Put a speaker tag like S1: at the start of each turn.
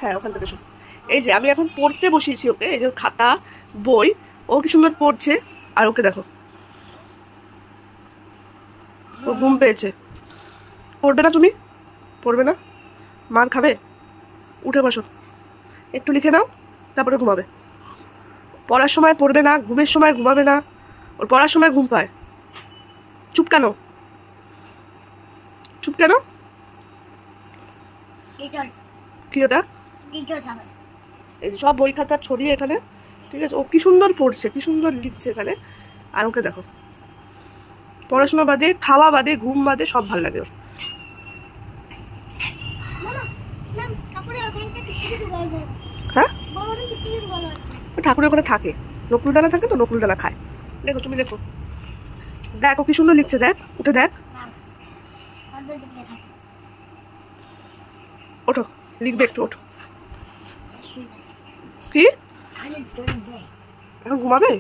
S1: হ্যাঁ ওখান থেকে শোন। এই যে আমি এখন পড়তে বসিয়েছি ওকে, এই যে খাতা বই, ও কি সুন্দর পড়ছে। আর ওকে দেখো, ও ঘুম পেয়েছে। পড়বে না তুমি? পড়বে না? মার খাবে? উঠে বসো, একটু লিখে নাও, তারপরে ঘুমাবে। পড়ার সময় পড়বে না, ঘুমের সময় ঘুমাবে না। ওর পড়ার সময় ঘুম পায়। চুপ কেন? চুপ কেন? কি ওটা? এই যে সব বই খাতা ছড়িয়ে এখানে, ঠিক আছে। ও কি সুন্দর পড়ছে, কি সুন্দর লিখছে এখানে। আর ওকে দেখো, পড়াশোনা বাদে, খাওয়া বাদে, ঘুম বাদে সব ভালো লাগে ওর। হ্যাঁ, ঠাকুরের ওখানে থাকে, নকুলদানা থাকে তো, নকুলদানা খায়। দেখো তুমি দেখো, দেখো কি সুন্দর লিখছে, দেখ, উঠে দেখ। ওঠো, লিখবে একটু, ওঠো। কি এখন ঘুমাবে?